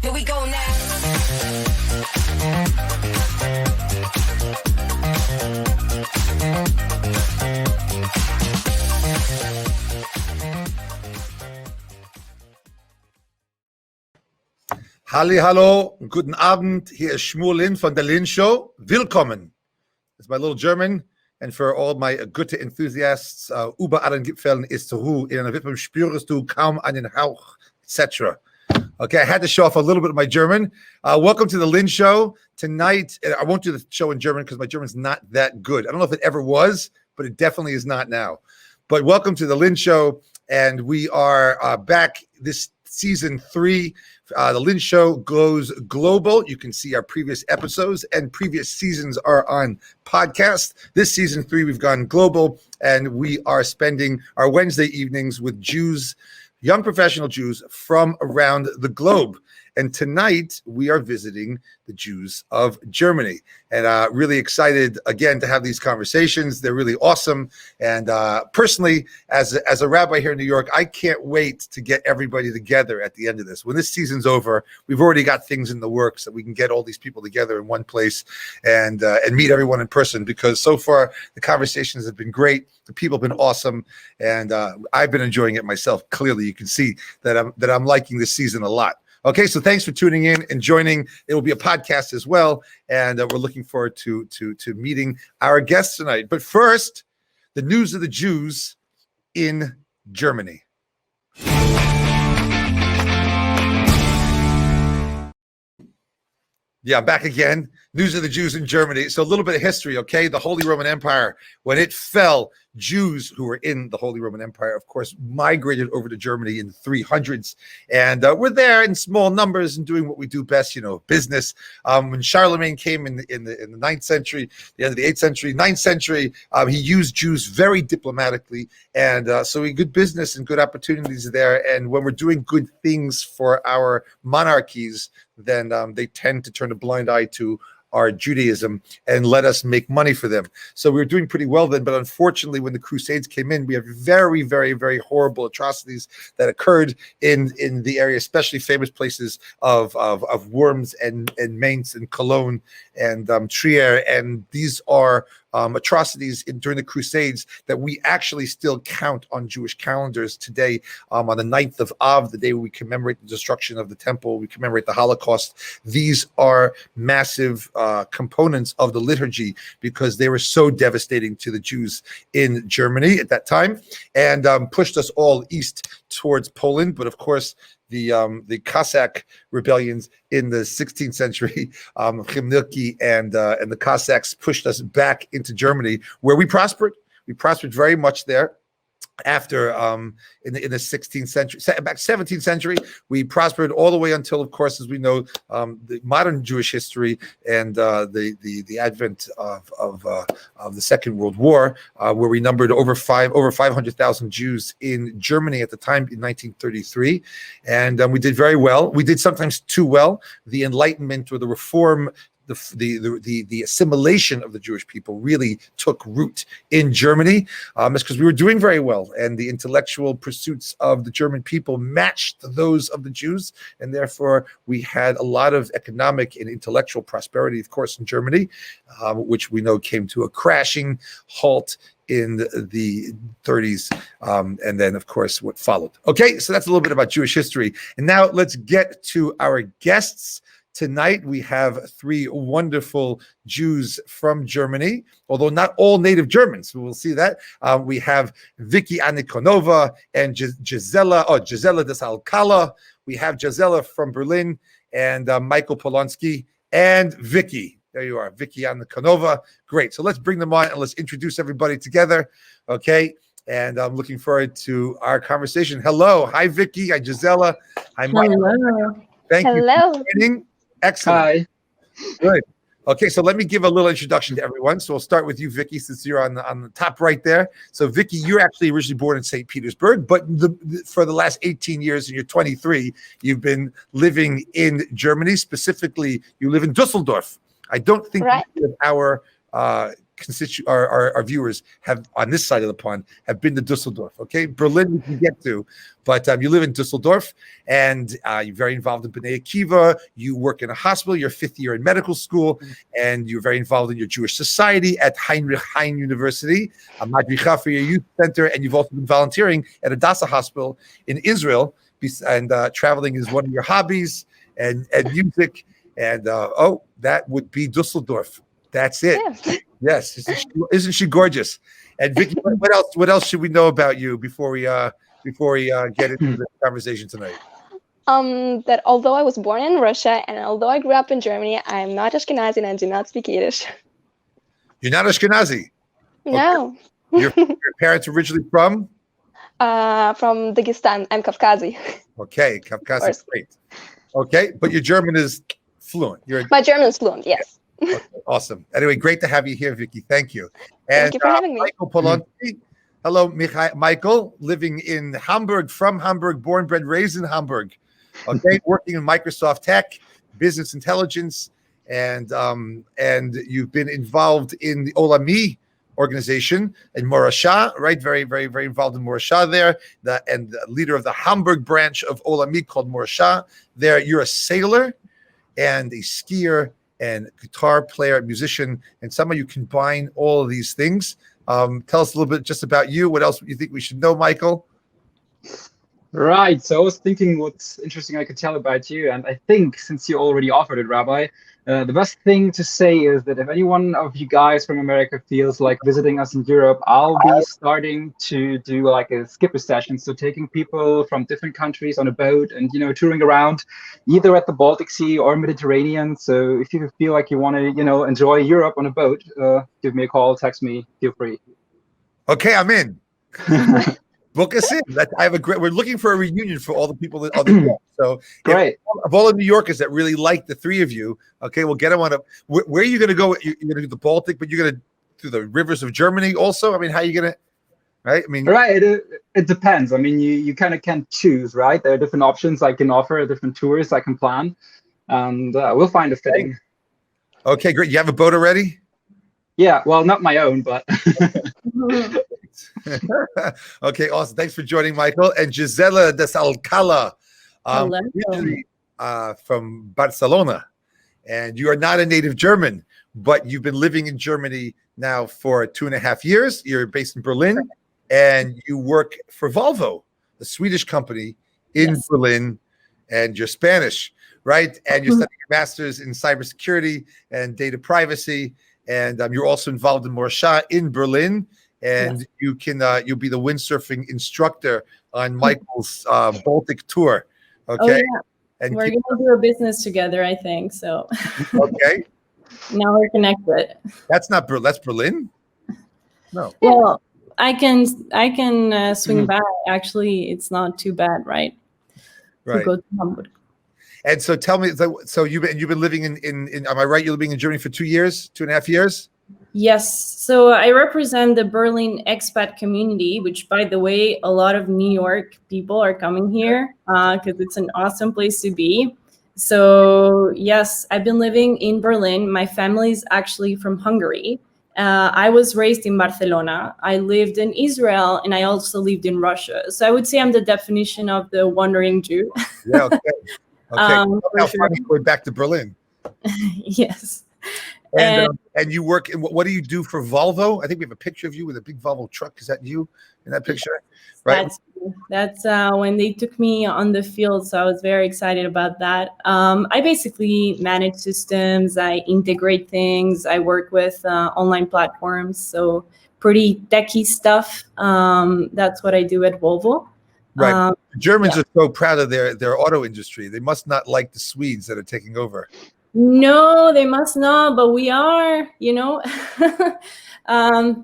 Here we go now. Halli, hallo, guten Abend. Hier ist Shmuel Lynn von der Lynn Show. Willkommen. It's my little German. And for all my Goethe enthusiasts, über allen Gipfeln ist Ruhe. In einer Wippe spürst du kaum einen Hauch, etc. Okay, I had to show off a little bit of my German. Welcome to the Lynn Show. Tonight, I won't do the show in German because my German's not that good. I don't know if it ever was, but it definitely is not now. But welcome to the Lynn Show. And we are back this season 3. The Lynn Show goes global. You can see our previous episodes and previous seasons are on podcast. This season 3, we've gone global, and we are spending our Wednesday evenings with Jews, young professional Jews from around the globe. And tonight we are visiting the Jews of Germany, and really excited again to have these conversations. They're really awesome. And personally, as a rabbi here in New York, I can't wait to get everybody together at the end of this. When this season's over, we've already got things in the works that we can get all these people together in one place and meet everyone in person, because so far the conversations have been great. The people have been awesome, and I've been enjoying it myself. Clearly, you can see that I'm liking this season a lot. Okay, so thanks for tuning in and joining. It will be a podcast as well, and we're looking forward to meeting our guests tonight. But first, the news of the Jews in Germany. Yeah, I'm back again. News of the Jews in Germany. So a little bit of history, okay? The Holy Roman Empire, when it fell, Jews who were in the Holy Roman Empire, of course, migrated over to Germany in the 300s, and were there in small numbers and doing what we do best, business. When Charlemagne came in the 9th century, the end of the 8th century, 9th century, he used Jews very diplomatically, and so we had good business and good opportunities there. And when we're doing good things for our monarchies, then they tend to turn a blind eye to our Judaism and let us make money for them. So we were doing pretty well then, but unfortunately when the Crusades came in, we have very, very, very horrible atrocities that occurred in the area, especially famous places of Worms and Mainz and Cologne and Trier. And these are atrocities during the Crusades that we actually still count on Jewish calendars today. On the 9th of Av, the day we commemorate the destruction of the temple, we commemorate the Holocaust. These are massive components of the liturgy because they were so devastating to the Jews in Germany at that time, and pushed us all east towards Poland. But of course, the Cossack rebellions in the 16th century, Chmielnicki and the Cossacks pushed us back into Germany, where we prospered. We prospered very much there. After in the 16th century, back 17th century, we prospered all the way until, of course, as we know, the modern Jewish history and the advent of the Second World War, where we numbered over 500,000 Jews in Germany at the time in 1933, and we did very well. We did sometimes too well. The Enlightenment or the Reform. The assimilation of the Jewish people really took root in Germany. It's because we were doing very well, and the intellectual pursuits of the German people matched those of the Jews, and therefore we had a lot of economic and intellectual prosperity, of course, in Germany, which we know came to a crashing halt in the 30s, and then, of course, what followed. Okay, so that's a little bit about Jewish history. And now let's get to our guests. Tonight, we have 3 wonderful Jews from Germany, although not all native Germans. We'll see that. We have Vicky Anikonova and Gisela des Alcala. We have Gisela from Berlin, and Michael Polonsky, and Vicky. There you are, Vicky Anikonova. Great. So let's bring them on and let's introduce everybody together. Okay. And I'm looking forward to our conversation. Hello. Hi, Vicky. Hi, Gisela. Hi, Michael. Hello. Thank you for joining. Excellent. Hi. Good. Okay, so let me give a little introduction to everyone. So we'll start with you, Vicky, since you're on the top right there. So, Vicky, you're actually originally born in St. Petersburg, but for the last 18 years, and you're 23, you've been living in Germany. Specifically, you live in Dusseldorf. I don't think Right. our our viewers have on this side of the pond have been to Dusseldorf. Okay, Berlin we can get to, but you live in Dusseldorf, and you're very involved in B'nai Akiva. You work in a hospital. You're 5th year in medical school, and you're very involved in your Jewish society at Heinrich Heine University, a madricha for your youth center, and you've also been volunteering at Hadassah Hospital in Israel. And traveling is one of your hobbies, and music, and that would be Dusseldorf. That's it. Yes, isn't she gorgeous? And Vicky, what else should we know about you before we get into the conversation tonight? That although I was born in Russia and although I grew up in Germany, I'm not Ashkenazi and I do not speak Yiddish. You're not Ashkenazi? No. Okay. Your parents originally from? From Dagestan. I'm Kafkazi. Okay, Kafkazi, great. Okay, but your German is fluent. My German is fluent, yes. Okay, awesome. Anyway, great to have you here, Vicky. Thank you. And thank you for having me. Michael Polonsky. Hello, Michael, living in Hamburg, from Hamburg, born, bred, raised in Hamburg. Okay, working in Microsoft Tech, business intelligence, and you've been involved in the Olami organization in Morasha, right? Very, very, very involved in Morasha there, and the leader of the Hamburg branch of Olami called Morasha. There, you're a sailor and a skier and guitar player, musician, and somehow you combine all of these things. Tell us a little bit just about you. What else you think we should know, Michael? Right. So I was thinking what's interesting I could tell about you. And I think since you already offered it, Rabbi, the best thing to say is that if any one of you guys from America feels like visiting us in Europe, I'll be starting to do like a skipper session. So taking people from different countries on a boat and, touring around either at the Baltic Sea or Mediterranean. So if you feel like you want to, enjoy Europe on a boat, give me a call, text me, feel free. Okay, I'm in. Book us in. We're looking for a reunion for all the people that so great. Of all the New Yorkers that really like the three of you, okay, we'll get them on a. Where are you going to go? You're going to do the Baltic, but you're going to do the rivers of Germany also. I mean, how are you going to? Right. I mean, right. It depends. I mean, you kind of can't choose, right? There are different options I can offer, different tours I can plan, and we'll find a fitting. Okay, great. You have a boat already? Yeah. Well, not my own, but. Okay, awesome. Thanks for joining, Michael. And Gisela des Alcala, usually from Barcelona. And you are not a native German, but you've been living in Germany now for 2.5 years. You're based in Berlin, and you work for Volvo, the Swedish company in Berlin, and you're Spanish, right? And you're studying a master's in cybersecurity and data privacy, and you're also involved in Morasha in Berlin. And you'll be the windsurfing instructor on Michael's Baltic tour. Okay. Oh, yeah. And we're going to do a business together, I think. So. Okay. Now we're connected. That's Berlin? No. Well, I can swing by. Actually, it's not too bad, right? Right. To go to Hamburg. And so tell me, so you've been living in am I right? You're living in Germany for 2.5 years? Yes. So I represent the Berlin expat community, which, by the way, a lot of New York people are coming here because it's an awesome place to be. So, yes, I've been living in Berlin. My family is actually from Hungary. I was raised in Barcelona. I lived in Israel, and I also lived in Russia. So I would say I'm the definition of the wandering Jew. Yeah, okay. How funny going back to Berlin. Yes. And you work in what do you do for Volvo? I think we have a picture of you with a big Volvo truck. Is that you in that picture? Right. That's when they took me on the field. So I was very excited about that. I basically manage systems. I integrate things. I work with online platforms. So pretty techie stuff. That's what I do at Volvo. Right. Germans are so proud of their auto industry. They must not like the Swedes that are taking over. No, they must not, but we are,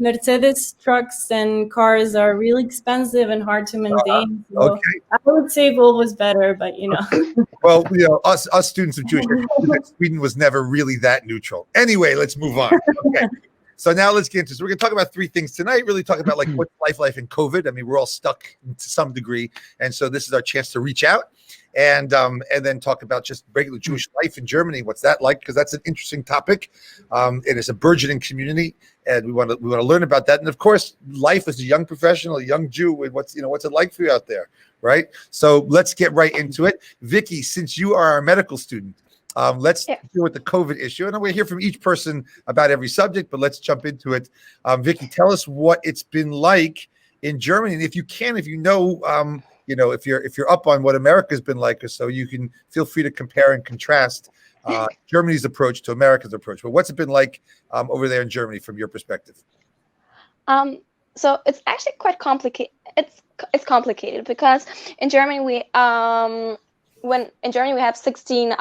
Mercedes trucks and cars are really expensive and hard to maintain. So okay. I would say Volvo's better, but Well, us students of Jewish, Sweden was never really that neutral. Anyway, let's move on. Okay. So now let's get into this. We're going to talk about three things tonight, really talk about like what's life in COVID. I mean, we're all stuck to some degree. And so this is our chance to reach out and then talk about just regular Jewish life in Germany. What's that like? Because that's an interesting topic. It is a burgeoning community, and we want to learn about that. And of course, life as a young professional, a young Jew, and what's it like for you out there, right? So let's get right into it. Vicky, since you are a medical student, let's deal with the COVID issue. And I'm going to hear from each person about every subject, but let's jump into it. Vicky, tell us what it's been like in Germany. And if you can, if you know, if you're up on what America's been like, or so, you can feel free to compare and contrast Germany's approach to America's approach. But what's it been like over there in Germany from your perspective? So it's actually quite complicated. It's complicated because in Germany we have 16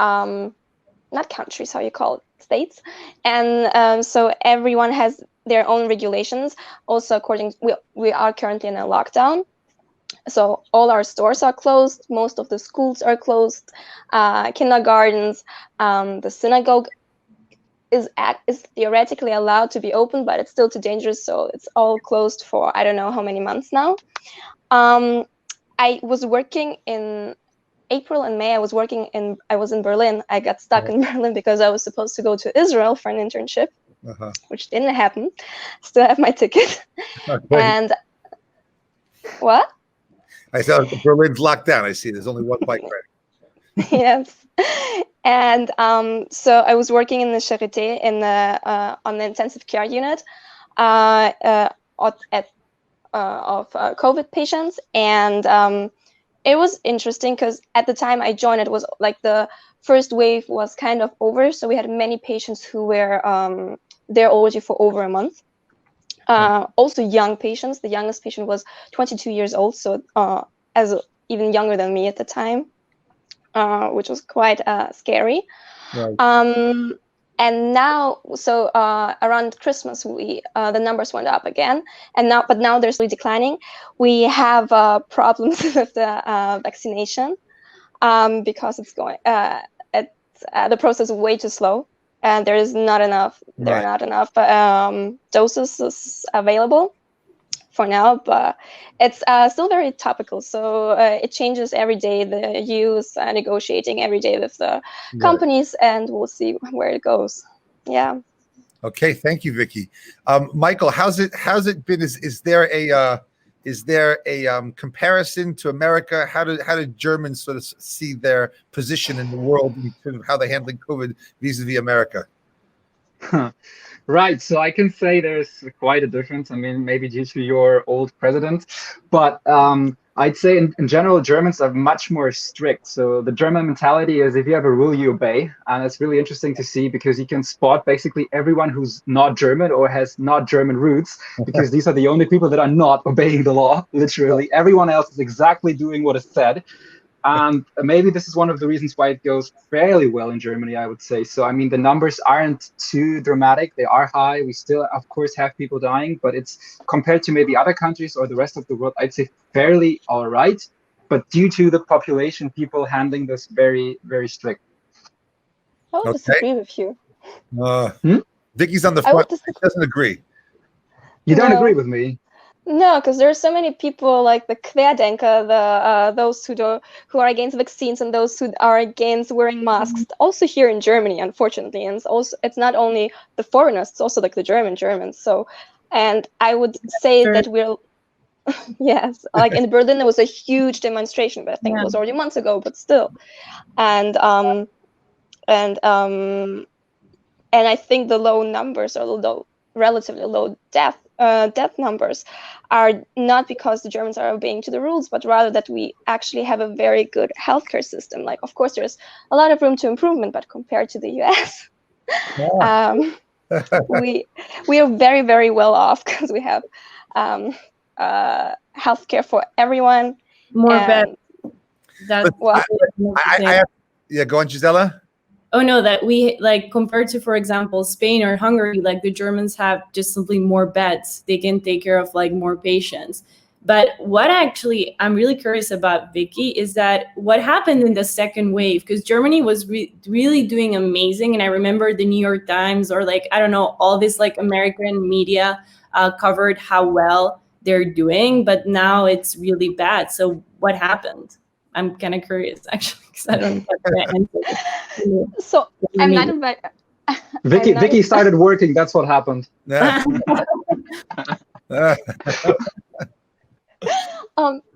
not countries, how you call it, states, and so everyone has their own regulations. Also, we are currently in a lockdown, so all our stores are closed, most of the schools are closed, kindergartens, the synagogue is theoretically allowed to be open, but it's still too dangerous, so it's all closed for I don't know how many months now. I was working in April and May. I was in Berlin. I got stuck in Berlin because I was supposed to go to Israel for an internship, which didn't happen. Still have my ticket. Okay. And what? I saw Berlin's locked down. I see there's only one bike ride. Yes. And so I was working in the Charité on the intensive care unit of COVID patients, and it was interesting because at the time I joined, it was like the first wave was kind of over, so we had many patients who were there already for over a month. Also young patients. The youngest patient was 22 years old, so even younger than me at the time, which was quite scary. Right. And now, so around Christmas, the numbers went up again, but now they're slowly declining. We have problems with the vaccination because it's going. The process is way too slow, and there is not enough. Right. There are not enough doses available for now, but it's still very topical. So it changes every day. The use negotiating every day with the companies, and we'll see where it goes. Yeah. Okay, thank you, Vicky. Michael, how's it been? Is there a comparison to America? How do Germans sort of see their position in the world in terms of how they're handling COVID vis-a-vis America? Right, so I can say there's quite a difference. I mean, maybe due to your old president, but I'd say in general, Germans are much more strict. So the German mentality is if you have a rule, you obey. And it's really interesting to see because you can spot basically everyone who's not German or has not German roots, because these are the only people that are not obeying the law, literally. Everyone else is exactly doing what is said. And maybe this is one of the reasons why it goes fairly well in Germany, I would say. So, I mean, the numbers aren't too dramatic. They are high. We still, of course, have people dying, but it's compared to maybe other countries or the rest of the world, I'd say fairly all right. But due to the population, people handling this very, very strict. I would disagree with you. Vicky's on the front. She doesn't agree. You don't agree with me? No, because there are so many people like the Querdenker, those who are against vaccines and those who are against wearing masks. Also here in Germany, unfortunately, and it's not only the foreigners; it's also like the Germans. So, and I would say that we're yes, like in Berlin there was a huge demonstration, but I think it was already months ago, but still, and I think the low numbers or relatively low death numbers are not because the Germans are obeying to the rules, but rather that we actually have a very good healthcare system. Like, of course, there's a lot of room to improvement, but compared to the US, we are very, very well off because we have healthcare for everyone. More beds. That's what. Go on, Gisela. Oh no, that we like compared to, for example, Spain or Hungary, like the Germans have just simply more beds. They can take care of like more patients. But what actually I'm really curious about, Vicky, is that what happened in the second wave? Because Germany was really doing amazing. And I remember the New York Times, or like, I don't know, all this like American media covered how well they're doing, but now it's really bad. So what happened? I'm kind of curious, actually, because I don't have the answer. So I'm not about. Vicky started working. That's what happened. Yeah.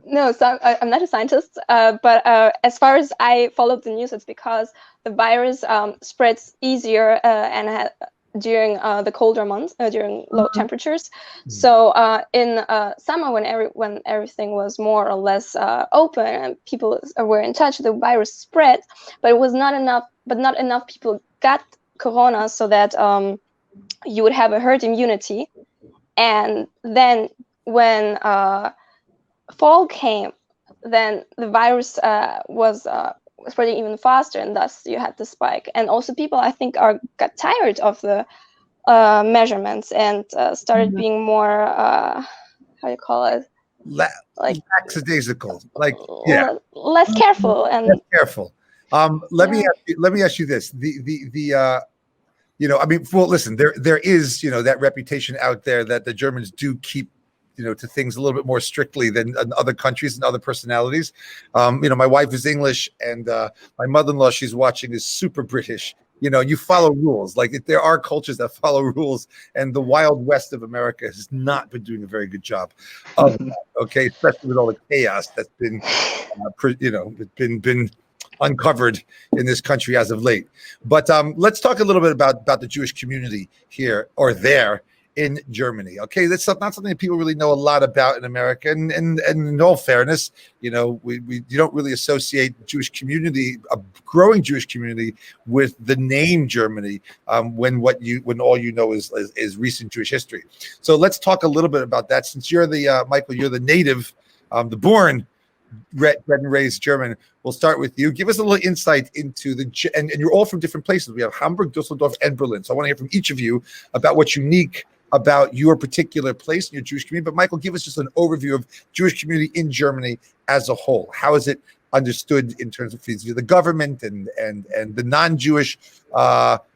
No, so I'm not a scientist, but as far as I followed the news, it's because the virus spreads easier and during the colder months, during low temperatures. So in summer, when everything was more or less open and people were in touch, the virus spread, but it was not enough. But not enough people got corona so that you would have a herd immunity. And then when fall came, then the virus was spreading even faster, and thus you had the spike. And also people, I think, got tired of the measurements and started being more, how do you call it? Like lackadaisical, like less careful and less careful. Let me ask you this: I mean, well, listen, there is, that reputation out there that the Germans do keep, to things a little bit more strictly than other countries and other personalities. My wife is English, and my mother-in-law, she's watching, is super British. You follow rules. Like, there are cultures that follow rules, and the Wild West of America has not been doing a very good job of that, okay, especially with all the chaos that's been, been uncovered in this country as of late. But let's talk a little bit about the Jewish community here or there in Germany. Okay, that's not something that people really know a lot about in America. And in all fairness, you don't really associate Jewish community, a growing Jewish community, with the name Germany when all you know is recent Jewish history. So let's talk a little bit about that. Since you're the Michael, you're the native, the born, bred and raised German. We'll start with you. Give us a little insight into and you're all from different places. We have Hamburg, Dusseldorf, and Berlin. So I want to hear from each of you about what's unique about your particular place in your Jewish community. But Michael, give us just an overview of Jewish community in Germany as a whole. How is it understood in terms of the government and the non-Jewish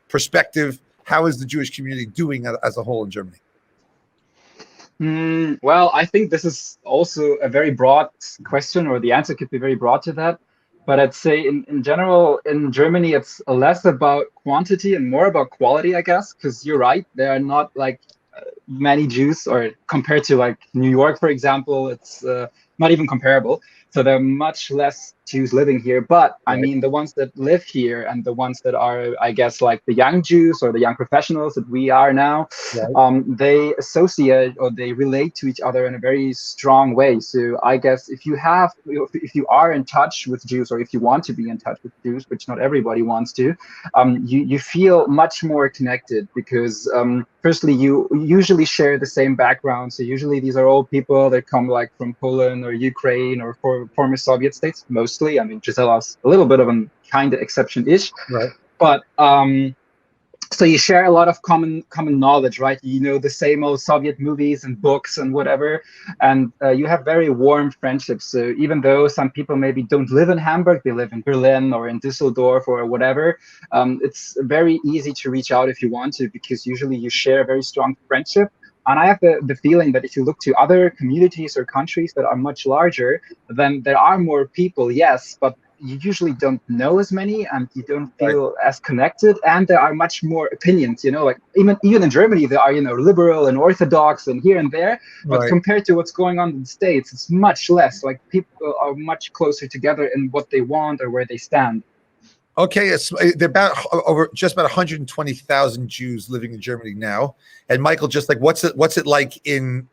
perspective? How is the Jewish community doing as a whole in Germany? Well, I think this is also a very broad question, or the answer could be very broad to that. But I'd say in general, in Germany, it's less about quantity and more about quality, I guess, because you're right. There are not like many Jews, or compared to like New York, for example, it's not even comparable. So there are much less Jews living here. But I mean, the ones that live here and the ones that are, I guess, like the young Jews or the young professionals that we are now, they associate or they relate to each other in a very strong way. So I guess if you are in touch with Jews, or if you want to be in touch with Jews, which not everybody wants to, you feel much more connected because firstly, you usually share the same background. So usually these are all people that come like from Poland or Ukraine or former Soviet states, mostly. I mean, Gisela's a little bit of a kind of exception-ish. Right. But so you share a lot of common knowledge, right? You know the same old Soviet movies and books and whatever, and you have very warm friendships. So even though some people maybe don't live in Hamburg, they live in Berlin or in Düsseldorf or whatever, it's very easy to reach out if you want to, because usually you share a very strong friendship. And I have the feeling that if you look to other communities or countries that are much larger, then there are more people, yes, but you usually don't know as many and you don't feel as connected, and there are much more opinions, like even in Germany there are liberal and orthodox and here and there, but compared to what's going on in the States, it's much less. Like, people are much closer together in what they want or where they stand. Okay, they're just about 120,000 Jews living in Germany now. And Michael, just like what's it like in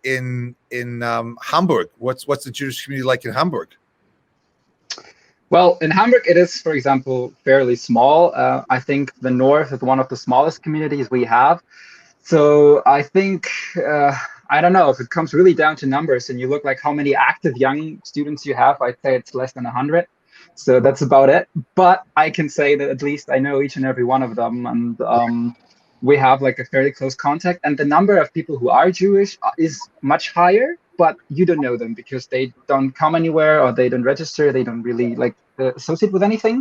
Hamburg? What's the Jewish community like in Hamburg? Well, in Hamburg, it is, for example, fairly small. I think the north is one of the smallest communities we have. So I think, I don't know, if it comes really down to numbers and you look like how many active young students you have, I'd say it's less than 100. So that's about it. But I can say that at least I know each and every one of them. And we have like a fairly close contact. And the number of people who are Jewish is much higher. but you don't know them because they don't come anywhere, or they don't register. They don't really like associate with anything.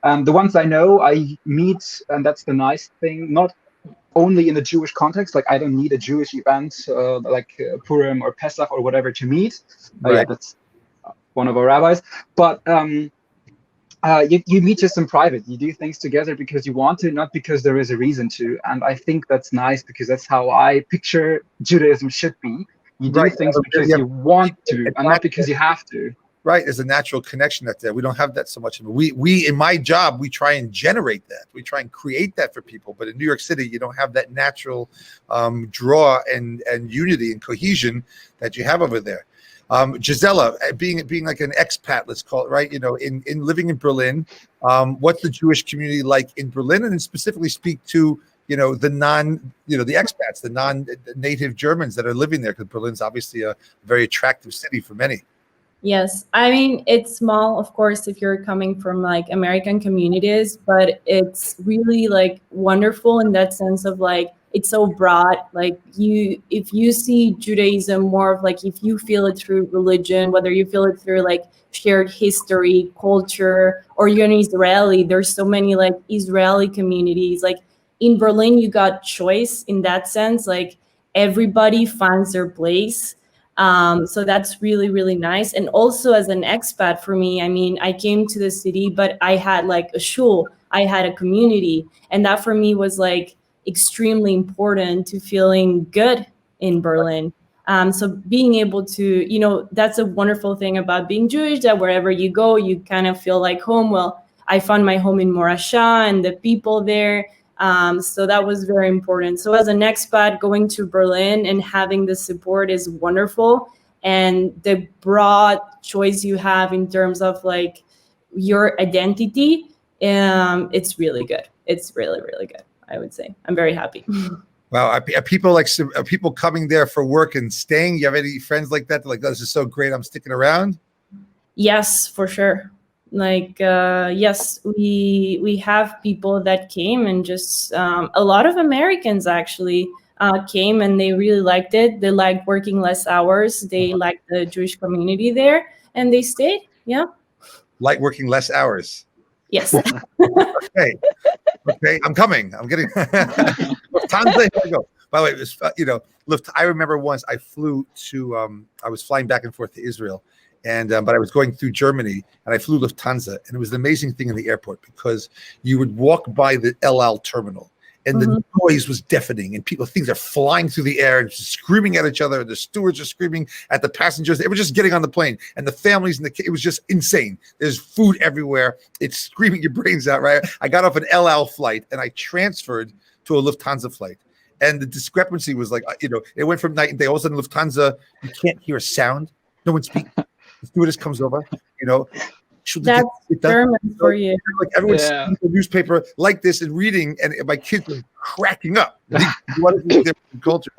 The ones I know, I meet, and that's the nice thing, not only in the Jewish context. Like I don't need a Jewish event like Purim or Pesach or whatever to meet. Right. Yeah, that's one of our rabbis. But you meet just in private. You do things together because you want to, not because there is a reason to. And I think that's nice, because that's how I picture Judaism should be. You do things because you want to, and not because you have to. Right, there's a natural connection that's there. We don't have that so much. We in my job, we try and generate that. We try and create that for people. But in New York City, you don't have that natural draw and unity and cohesion that you have over there. Gisela, being like an expat, let's call it, right? You know, in living in Berlin, what's the Jewish community like in Berlin? And then specifically speak to, you know, the expats, the non-native Germans that are living there, because Berlin's obviously a very attractive city for many. Yes, I mean, it's small, of course, if you're coming from like American communities, but it's really like wonderful in that sense of like, it's so broad. Like if you see Judaism more of like, if you feel it through religion, whether you feel it through like shared history, culture, or you're an Israeli, there's so many like Israeli communities. Like in Berlin, you got choice in that sense, like everybody finds their place. So that's really, really nice. And also as an expat for me, I mean, I came to the city, but I had like a shul, I had a community. And that for me was like extremely important to feeling good in Berlin. So being able to, you know, that's a wonderful thing about being Jewish, that wherever you go, you kind of feel like home. Well, I found my home in Morasha and the people there. So that was very important. So as an expat, going to Berlin and having the support is wonderful. And the broad choice you have in terms of like your identity, it's really good. It's really, really good, I would say. I'm very happy. Wow. Are people coming there for work and staying? You have any friends like that? They're like, oh, this is so great, I'm sticking around? Yes, for sure. Like, yes, we have people that came, and just a lot of Americans actually came, and they really liked it. They liked working less hours. They liked the Jewish community there, and they stayed. Yeah. Like working less hours. Yes. Okay. I'm coming. I'm getting Lufthansa. Here we go. By the way, it was, I remember once I flew to, I was flying back and forth to Israel. But I was going through Germany, and I flew Lufthansa, and it was an amazing thing in the airport, because you would walk by the El Al terminal, and the noise was deafening, and things are flying through the air and screaming at each other. And the stewards are screaming at the passengers. They were just getting on the plane, and the families it was just insane. There's food everywhere. It's screaming your brains out, right? I got off an El Al flight, and I transferred to a Lufthansa flight. And the discrepancy was like, it went from night and day. All of a sudden, Lufthansa, you can't hear a sound. No one speaks. The stewardess comes over, That's German for you. Like everyone's reading the newspaper like this and reading, and my kids are cracking up. What is the different culture?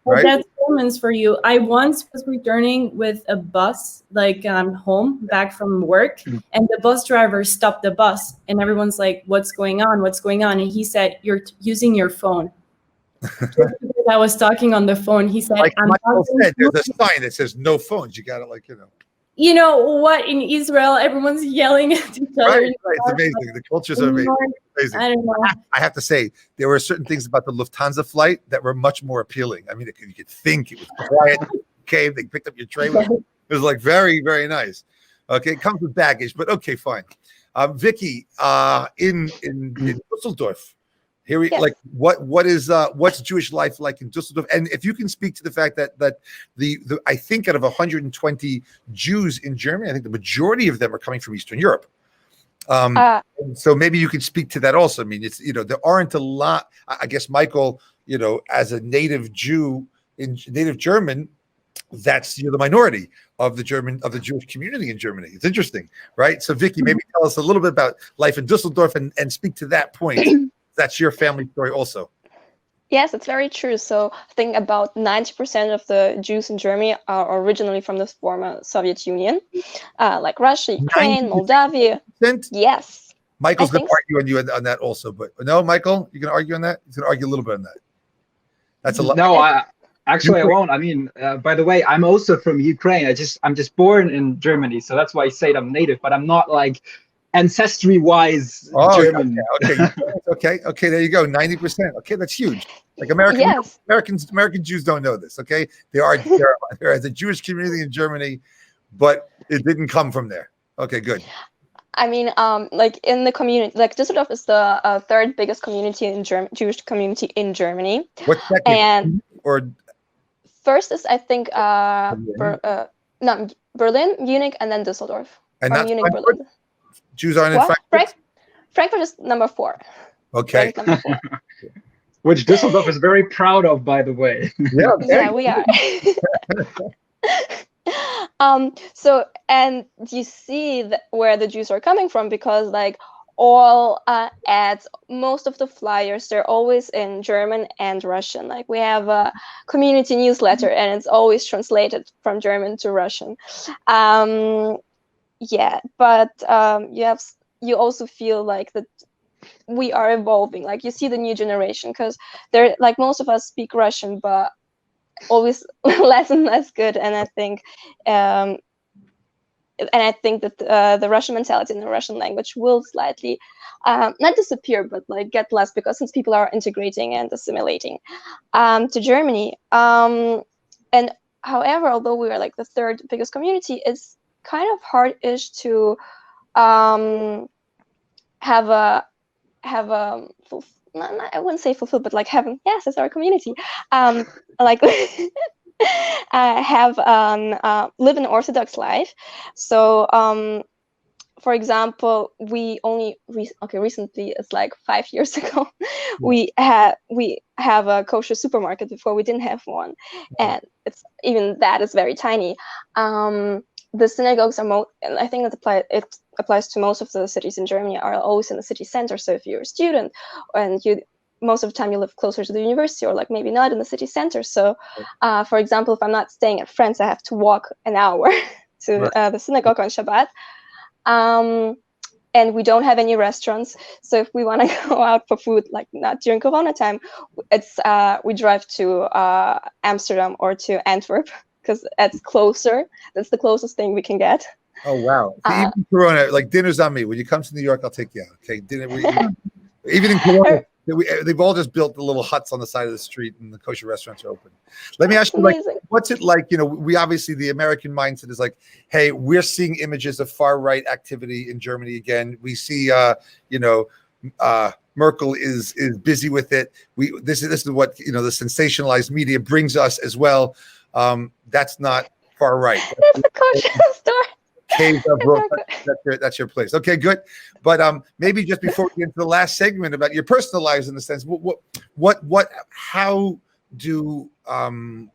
Right? That's Germans for you. I once was returning with a bus, like home, back from work, and the bus driver stopped the bus, and everyone's like, "What's going on? What's going on?" And he said, "You're using your phone." Because I was talking on the phone. He said, like Michael said, there's a sign that says no phones. You got it, You know what? In Israel, everyone's yelling at each other. Right. It's amazing. The cultures are amazing. I don't know. I have to say, there were certain things about the Lufthansa flight that were much more appealing. I mean, you could think it was quiet. Okay, they picked up your tray. It was like very, very nice. Okay, it comes with baggage, but okay, fine. Vicky, in Düsseldorf. Here we what's Jewish life like in Düsseldorf? And if you can speak to the fact that the I think out of 120 Jews in Germany, I think the majority of them are coming from Eastern Europe. So maybe you could speak to that also. I mean, it's there aren't a lot. I guess Michael, as a native Jew native German, that's the minority of the Jewish community in Germany. It's interesting, right? So Vicky, maybe tell us a little bit about life in Düsseldorf and speak to that point. That's your family story also. Yes, it's very true. So I think about 90% of the Jews in Germany are originally from the former Soviet Union, like Russia, Ukraine, 90%? Moldavia. Yes. Michael's going to argue on you on that also, but no, Michael, you can argue on that? He's going to argue a little bit on that. That's a lot. No, I Actually, I won't. I mean, by the way, I'm also from Ukraine. I'm just born in Germany, so that's why I say I'm native. But I'm not like ancestry-wise German. Okay. There you go. 90%. Okay, that's huge. Like American Jews don't know this. Okay, there is a Jewish community in Germany, but it didn't come from there. Okay, good. I mean, like in the community, like Düsseldorf is the third biggest community in Jewish community in Germany. What's second? And or first is I think Berlin, Munich, and then Düsseldorf. And not Munich, Frankfurt? Berlin. Jews aren't in Frankfurt? Frankfurt is number 4. Okay. Number 4. Which Düsseldorf is very proud of, by the way. Yeah, okay. Yeah, we are. So, and you see where the Jews are coming from, because like all ads, most of the flyers, they're always in German and Russian. Like we have a community newsletter and it's always translated from German to Russian. Yeah, but you also feel like that we are evolving. Like you see the new generation, because they're like, most of us speak Russian, but always less and less good. And I think that the Russian mentality and the Russian language will slightly not disappear, but like get less, because since people are integrating and assimilating to Germany. And however, although we are like the third biggest community, it's kind of hard-ish to have a I wouldn't say fulfilled, but like yes, it's our community. Like have live an Orthodox life. So for example, we only recently, it's like 5 years ago, we have a kosher supermarket. Before we didn't have one, and it's even that is very tiny. The synagogues are and I think it applies to most of the cities in Germany, are always in the city center. So if you're a student and most of the time you live closer to the university, or like maybe not in the city center. So for example, if I'm not staying at friends, I have to walk an hour to the synagogue on Shabbat. And we don't have any restaurants. So if we want to go out for food, like not during Corona time, it's we drive to Amsterdam or to Antwerp, because that's closer. That's the closest thing we can get. Oh, wow. Even Corona, like dinner's on me. When you come to New York, I'll take you out. Okay, dinner. Even in Corona, they've all just built the little huts on the side of the street, and the kosher restaurants are open. Let me ask you, like, what's it like? You know, we obviously, the American mindset is like, hey, we're seeing images of far right activity in Germany again. We see, Merkel is busy with it. This is what, the sensationalized media brings us as well. That's not far right. That's the kosher store. That's your place. Okay, good. But maybe just before we get into the last segment about your personal lives, in the sense, how do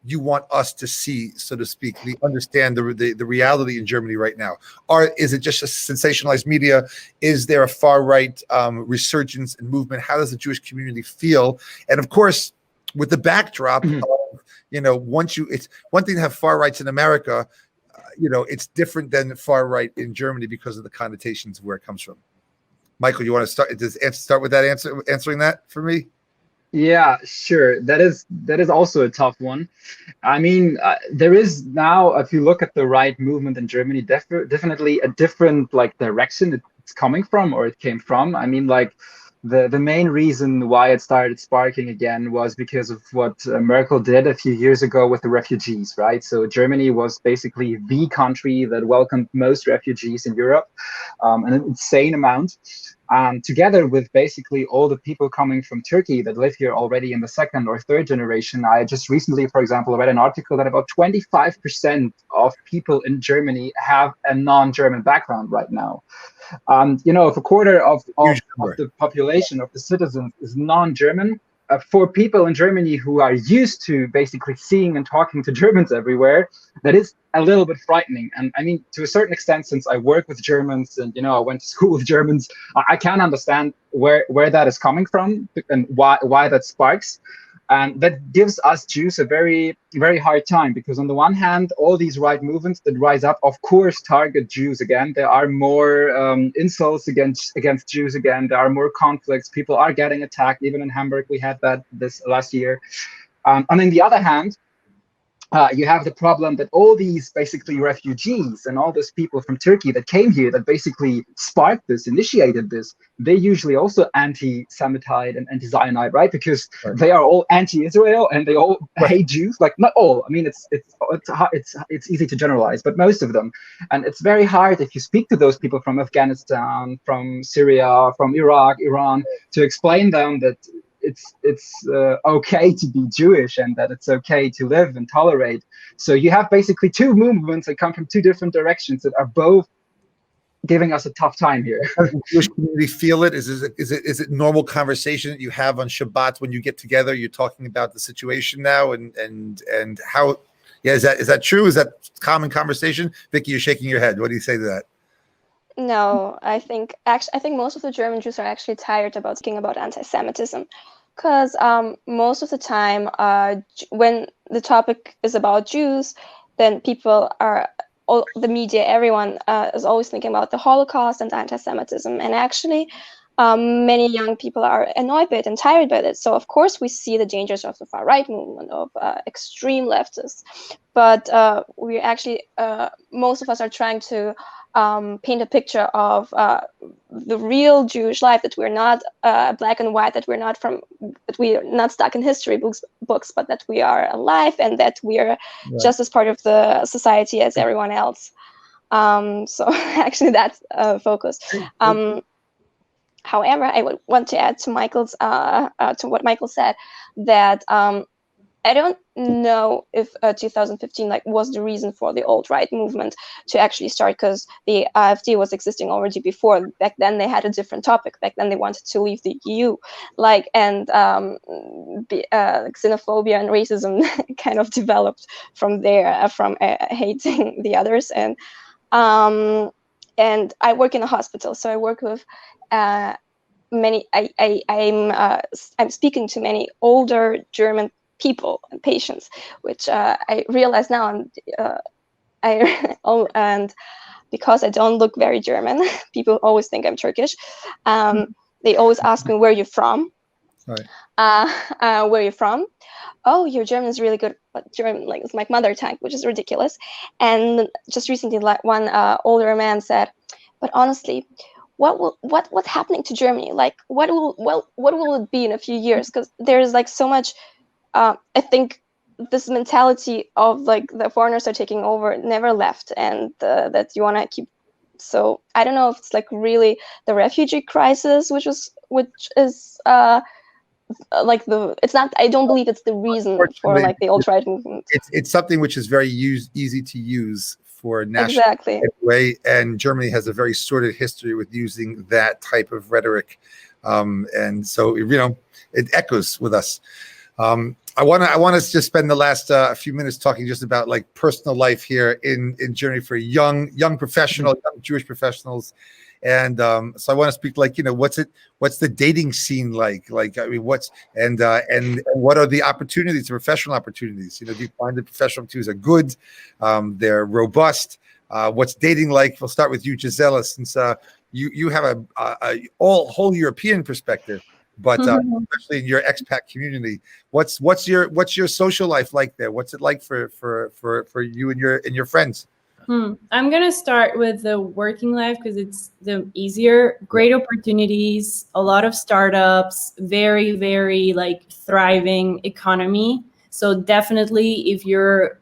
you want us to see, so to speak, we understand the reality in Germany right now? Or is it just a sensationalized media? Is there a far right resurgence and movement? How does the Jewish community feel? And of course, with the backdrop of, it's one thing to have far rights in America. It's different than far right in Germany because of the connotations of where it comes from. Michael, you want to start with that answering that for me? Yeah, sure. That is also a tough one. I mean, there is now, if you look at the right movement in Germany, definitely a different direction it's coming from, or it came from. I mean, the main reason why it started sparking again was because of what Merkel did a few years ago with the refugees, right? So Germany was basically the country that welcomed most refugees in Europe, an insane amount. Together with basically all the people coming from Turkey that live here already in the second or third generation. I just recently, for example, read an article that about 25% of people in Germany have a non-German background right now. If a quarter of the population, of the citizens, is non-German, for people in Germany who are used to basically seeing and talking to Germans everywhere, that is a little bit frightening. And I mean, to a certain extent, since I work with Germans and, I went to school with Germans, I can understand where that is coming from and why that sparks. And that gives us Jews a very, very hard time, because on the one hand, all these right movements that rise up, of course, target Jews again. There are more insults against Jews again. There are more conflicts. People are getting attacked. Even in Hamburg, we had that this last year. And on the other hand, you have the problem that all these basically refugees and all those people from Turkey that came here that basically sparked this, initiated this, they usually also anti-Semitite and anti-Zionite, right? Because they are all anti-Israel and they all hate Jews. Like, not all. I mean, it's easy to generalize, but most of them. And it's very hard if you speak to those people from Afghanistan, from Syria, from Iraq, Iran, to explain them that it's okay to be Jewish and that it's okay to live and tolerate. So you have basically two movements that come from two different directions that are both giving us a tough time here. Does the Jewish community feel it? Is it normal conversation that you have on Shabbat when you get together? You're talking about the situation now and how. Yeah, is that true? Is that common conversation? Vicky, you're shaking your head. What do you say to that? No, I think most of the German Jews are actually tired about speaking about anti-Semitism, because most of the time, when the topic is about Jews, then people are, all the media, everyone is always thinking about the Holocaust and anti-Semitism, and actually, many young people are annoyed by it and tired by it. So of course we see the dangers of the far right movement, of extreme leftists, but we actually most of us are trying to paint a picture of the real Jewish life, that we're not black and white, that we're not stuck in history books, but that we are alive and that we are just as part of the society as everyone else. So actually that's focus. However, I would want to add to Michael's to what Michael said, that I don't know if 2015 was the reason for the alt-right movement to actually start, because the AfD was existing already before. Back then they had a different topic. Back then they wanted to leave the EU, and xenophobia and racism kind of developed from there, from hating the others. And I work in a hospital, so I work with many. I'm speaking to many older German people and patients, which I realize now, and because I don't look very German, people always think I'm Turkish. They always ask me, where you're from. Where are you from? Oh, your German is really good, but German is my mother tongue, which is ridiculous. And just recently, one older man said, but honestly, what's happening to Germany? What will it be in a few years? Because there's so much. I think this mentality of the foreigners are taking over never left, and that you want to keep. So I don't know if it's really the refugee crisis, which is it's not. I don't believe it's the reason for the alt-right movement. It's something which is very easy to use for national way, and Germany has a very sordid history with using that type of rhetoric, and so it echoes with us. I want to just spend the last few minutes talking just about personal life here in Germany for young professional, young Jewish professionals, and so I want to speak what's the dating scene like? I mean, what are the opportunities, the professional opportunities? Do you find the professional opportunities are good? They're robust. What's dating like? We'll start with you, Gisela, since you have a whole European perspective. But especially in your expat community, what's your social life like there? What's it like for you and your friends? I'm gonna start with the working life because it's the easier. Great opportunities, a lot of startups, very very thriving economy. So definitely, if you're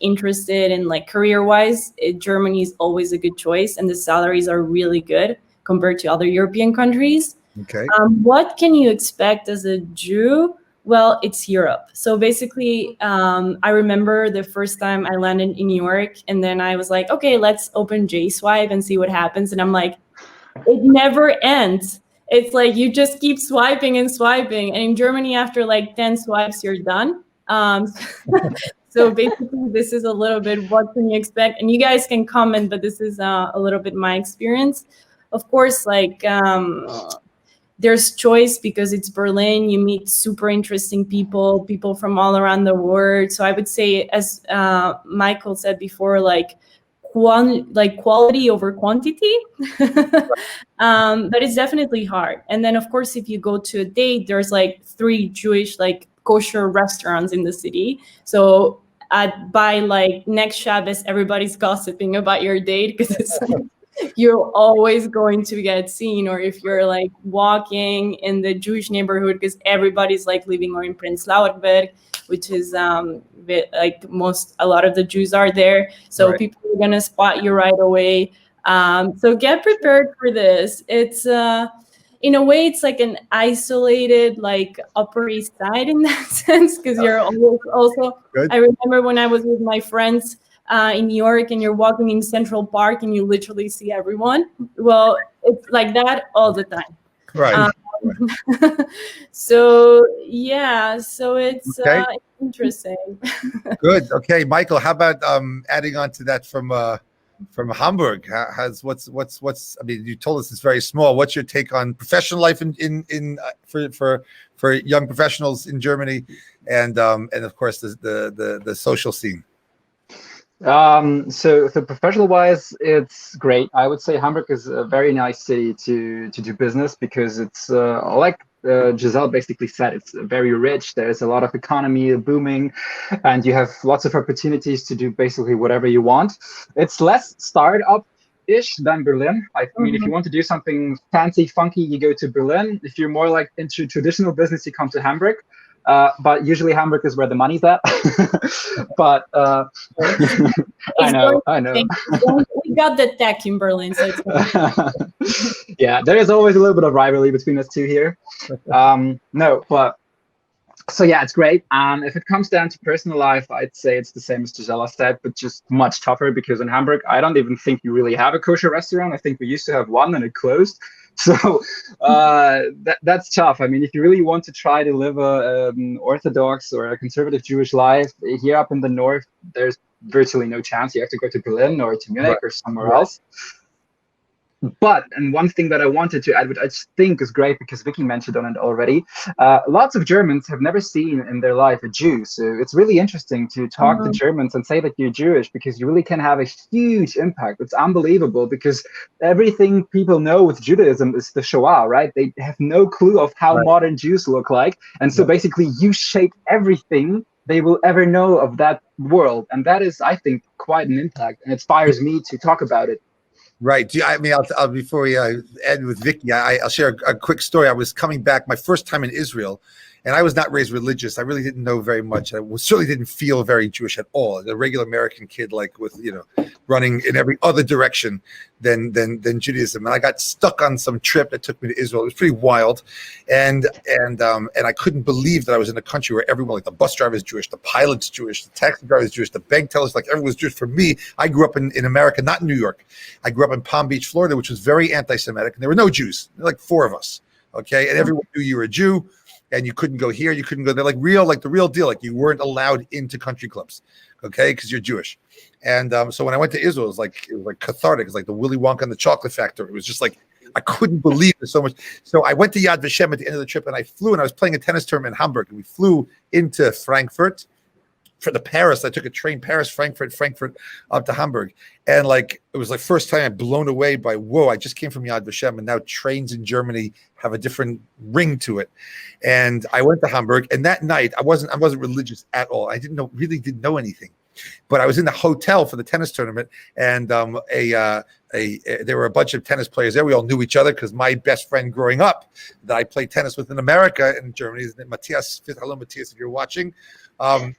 interested in career-wise, Germany is always a good choice, and the salaries are really good compared to other European countries. Okay. What can you expect as a Jew? Well, it's Europe. So basically, I remember the first time I landed in New York, and then I was like, okay, let's open JSwipe and see what happens. And I'm like, it never ends. It's you just keep swiping and swiping. And in Germany, after 10 swipes, you're done. So basically, this is a little bit what can you expect. And you guys can comment, but this is a little bit my experience. Of course, there's choice because it's Berlin. You meet super interesting people from all around the world. So I would say, as Michael said before, quality over quantity. But it's definitely hard. And then, of course, if you go to a date, there's 3 Jewish kosher restaurants in the city. So by like next Shabbos, everybody's gossiping about your date because it's like, you're always going to get seen. Or if you're like walking in the Jewish neighborhood, because everybody's like living or in Prenzlauer Berg, which is like a lot of the Jews are there. So Right. people are gonna spot you right away. So get prepared for this. It's in a way, it's like an isolated, like Upper East Side in that sense, because you're always also. Good. I remember when I was with my friends in New York, and you're walking in Central Park, and you literally see everyone. Well, it's like that all the time. Right. So yeah, so it's Okay. interesting. Good. Okay, Michael, how about adding on to that from Hamburg? I mean, you told us it's very small. What's your take on professional life for young professionals in Germany, and of course the social scene? So professional wise, it's great. I would say Hamburg is a very nice city to do business because it's like Giselle basically said, it's very rich. There's a lot of economy booming, and you have lots of opportunities to do basically whatever you want. It's less startup-ish than Berlin. I mean, if you want to do something fancy, funky, you go to Berlin. If you're more like into traditional business, you come to Hamburg. But usually Hamburg is where the money's at. But I know. We got the tech in Berlin, so it's yeah, there is always a little bit of rivalry between us two here. No, but so yeah, it's great. And if it comes down to personal life, I'd say it's the same as Gisela said, but just much tougher because in Hamburg, I don't even think you really have a kosher restaurant. I think we used to have one and it closed. So that's tough. I mean, if you really want to try to live an Orthodox or a conservative Jewish life here up in the north, there's virtually no chance. You have to go to Berlin or to Munich or somewhere else. But, and one thing that I wanted to add, which I just think is great because Vicky mentioned on it already, lots of Germans have never seen in their life a Jew. So it's really interesting to talk to Germans and say that you're Jewish because you really can have a huge impact. It's unbelievable because everything people know with Judaism is the Shoah, right? They have no clue of how modern Jews look like. And so basically you shape everything they will ever know of that world. And that is, I think, quite an impact and inspires me to talk about it. Right. I mean, I'll before we end with Vicky, I'll share a quick story. I was coming back my first time in Israel, and I was not raised religious. I really didn't know very much. I certainly didn't feel very Jewish at all. A regular American kid, like with running in every other direction than Judaism. And I got stuck on some trip that took me to Israel. It was pretty wild, and I couldn't believe that I was in a country where everyone, like the bus driver is Jewish, the pilot's Jewish, the taxi driver is Jewish, the bank tellers, like everyone was Jewish. For me, I grew up in America, not in New York. I grew up in Palm Beach, Florida, which was very anti-Semitic, and there were no Jews. There were like 4 of us, okay? And everyone knew you were a Jew, and you couldn't go here, you couldn't go there, like the real deal. Like you weren't allowed into country clubs, okay, because you're Jewish. And so when I went to Israel, it was like cathartic. It's like the Willy Wonka and the Chocolate Factory. It was just like I couldn't believe it so much. So I went to Yad Vashem at the end of the trip, and I flew, and I was playing a tennis tournament in Hamburg, and we flew into Frankfurt. For the Paris, I took a train, Paris, Frankfurt, up to Hamburg. And like, it was like first time I'm blown away by, whoa, I just came from Yad Vashem and now trains in Germany have a different ring to it. And I went to Hamburg, and that night I wasn't religious at all. I really didn't know anything. But I was in the hotel for the tennis tournament, and there were a bunch of tennis players there. We all knew each other because my best friend growing up that I played tennis with in America and Germany is Matthias. Hello, Matthias, if you're watching. So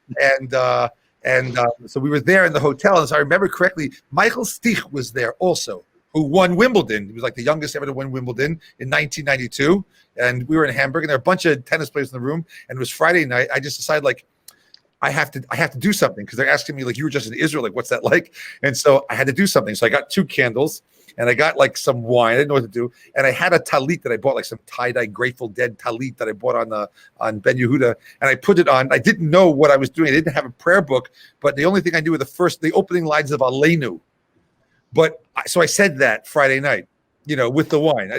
we were there in the hotel, and as I remember correctly, Michael Stich was there also, who won Wimbledon. He was like the youngest ever to win Wimbledon in 1992, and we were in Hamburg, and there were a bunch of tennis players in the room, and it was Friday night. I just decided, like, I have to do something because they're asking me, like, you were just in Israel, like, what's that like? And so I had to do something. So I got 2 candles, and I got like some wine. I didn't know what to do, and I had a talit that I bought, like some tie-dye Grateful Dead talit that I bought on Ben Yehuda, and I put it on. I didn't know what I was doing. I didn't have a prayer book, but the only thing I knew were the opening lines of Aleinu. But so I said that Friday night, with the wine.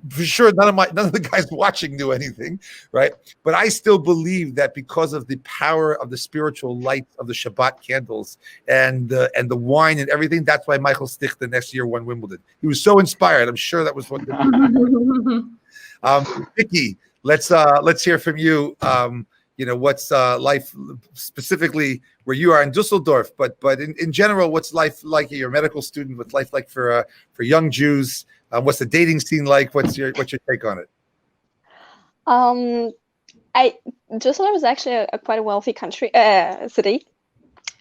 For sure, none of the guys watching knew anything, right? But I still believe that because of the power of the spiritual light of the Shabbat candles and the wine and everything, that's why Michael Stich the next year won Wimbledon. He was so inspired. I'm sure that was what. Vicky, let's hear from you. what's life specifically where you are in Dusseldorf, but in general, what's life like? You're a medical student. What's life like for young Jews? What's the dating scene like? What's your take on it? Gisela was actually a quite a wealthy city.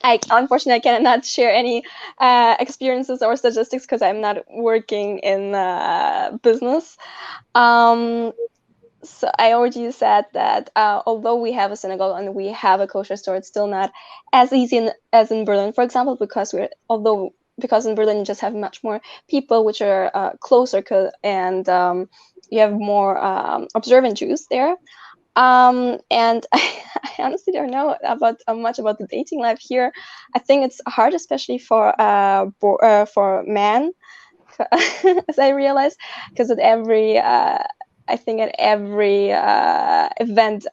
Unfortunately, I cannot share any experiences or statistics because I'm not working in business. So I already said that although we have a synagogue and we have a kosher store, it's still not as easy as in Berlin, for example, because in Berlin you just have much more people which are closer, and you have more observant Jews there. And I honestly don't know much about the dating life here. I think it's hard, especially for men, as I realized, because at every event,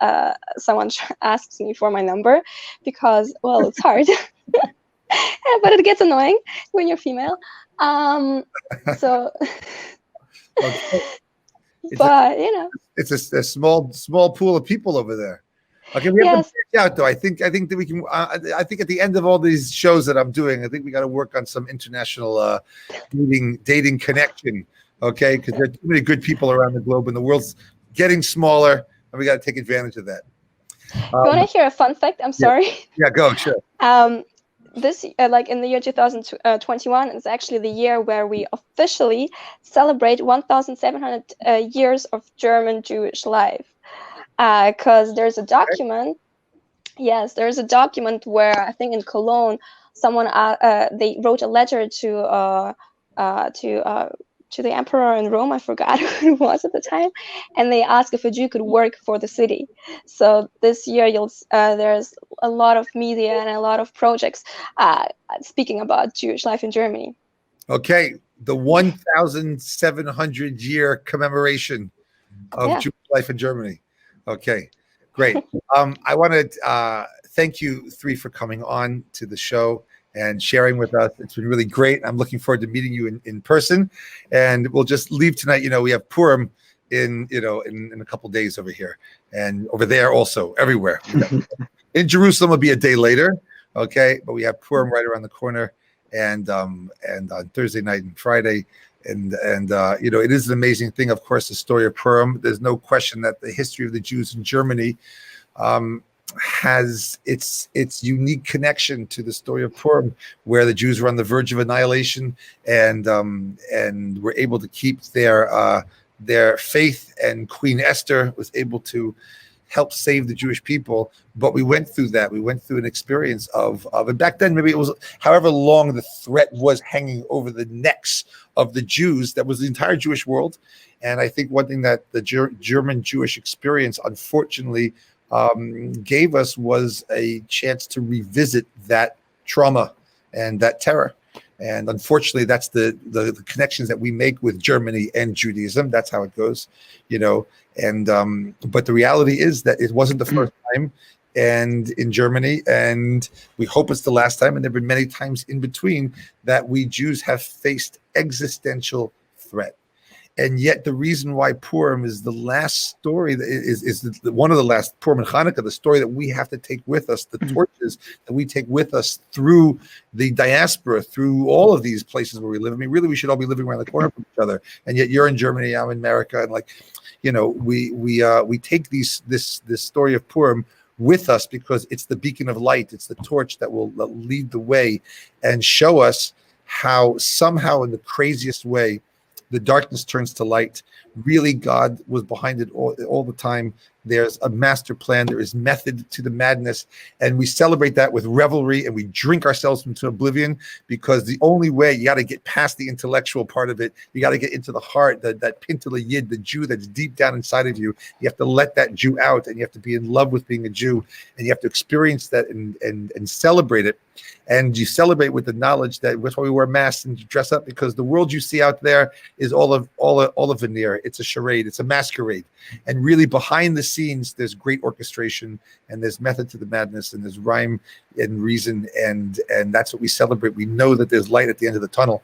someone asks me for my number, because, well, it's hard, but it gets annoying when you're female. So, Okay. but it's a small pool of people over there. Okay, we have to figure out though. I think that we can. I think at the end of all these shows that I'm doing, I think we got to work on some international dating connection. Okay, because there are too many good people around the globe, and the world's getting smaller, and we got to take advantage of that. You want to hear a fun fact? I'm sorry. Yeah, go, sure. This, like in the year 2021, is actually the year where we officially celebrate 1,700 years of German Jewish life. Because there's a document. Yes, there's a document where I think in Cologne, someone they wrote a letter to the emperor in Rome. I forgot who it was at the time, and they asked if a Jew could work for the city. So this year, there's a lot of media and a lot of projects speaking about Jewish life in Germany. Okay, the 1,700 year commemoration of Jewish life in Germany. Okay, great. I want to thank you three for coming on to the show and sharing with us. It's been really great. I'm looking forward to meeting you in person, and we'll just leave tonight. We have Purim in a couple days over here, and over there also, everywhere. In Jerusalem will be a day later, okay, but we have Purim right around the corner, and on Thursday night and Friday. And it is an amazing thing, of course, the story of Purim. There's no question that the history of the Jews in Germany has its unique connection to the story of Purim, where the Jews were on the verge of annihilation, and were able to keep their faith, and Queen Esther was able to help save the Jewish people. But we went through that. We went through an experience of and back then, maybe it was however long the threat was hanging over the necks of the Jews, that was the entire Jewish world. And I think one thing that the German Jewish experience, unfortunately, gave us was a chance to revisit that trauma and that terror. And unfortunately, that's the connections that we make with Germany and Judaism. That's how it goes, And but the reality is that it wasn't the first time, and in Germany, and we hope it's the last time. And there've been many times in between that we Jews have faced existential threat. And yet the reason why Purim is the last story, one of the last, Purim and Hanukkah, the story that we have to take with us, the torches that we take with us through the diaspora, through all of these places where we live. I mean, really, we should all be living around the corner from each other. And yet you're in Germany, I'm in America. And we take this story of Purim with us because it's the beacon of light. It's the torch that will lead the way and show us how somehow in the craziest way, the darkness turns to light. Really, God was behind it all the time. There's a master plan. There is method to the madness. And we celebrate that with revelry, and we drink ourselves into oblivion, because the only way, you got to get past the intellectual part of it. You got to get into the heart, that Pintele Yid, the Jew that's deep down inside of you. You have to let that Jew out, and you have to be in love with being a Jew, and you have to experience that and celebrate it. And you celebrate with the knowledge that that's why we wear masks and dress up, because the world you see out there is all a veneer. It's a charade. It's a masquerade. And really behind the scenes, there's great orchestration, and there's method to the madness, and there's rhyme and reason. And that's what we celebrate. We know that there's light at the end of the tunnel.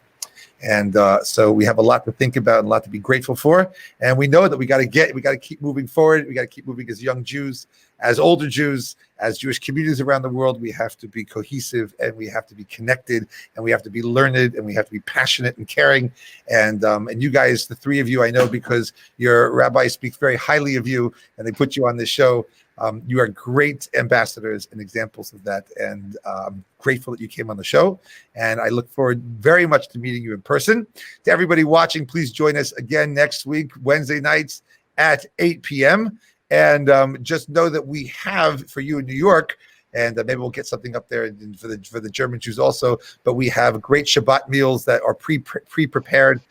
And so we have a lot to think about and a lot to be grateful for. And we know that we got to keep moving forward. We got to keep moving as young Jews, as older Jews, as Jewish communities around the world. We have to be cohesive, and we have to be connected, and we have to be learned, and we have to be passionate and caring. And you guys, the three of you, I know because your rabbi speaks very highly of you, and they put you on this show. You are great ambassadors and examples of that, and I'm grateful that you came on the show, and I look forward very much to meeting you in person. To everybody watching, please join us again next week, Wednesday nights at 8 p.m., and just know that we have for you in New York, and maybe we'll get something up there for the German Jews also, but we have great Shabbat meals that are pre-prepared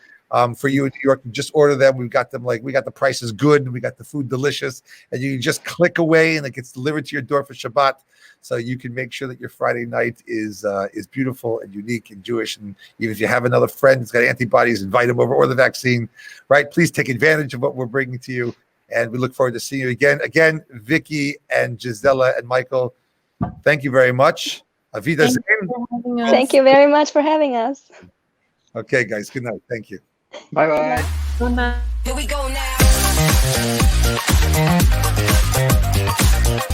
for you in New York. You just order them. We've got them, we got the prices good, and we got the food delicious, and you can just click away and it gets delivered to your door for Shabbat. So you can make sure that your Friday night is beautiful and unique and Jewish. And even if you have another friend who's got antibodies, invite them over, or the vaccine, right? Please take advantage of what we're bringing to you. And we look forward to seeing you again. Again, Vicky and Gisela and Michael, thank you very much. Avida Zain. Thank you very much for having us. Okay, guys. Good night. Thank you. Bye-bye. Bye-bye. Here we go now.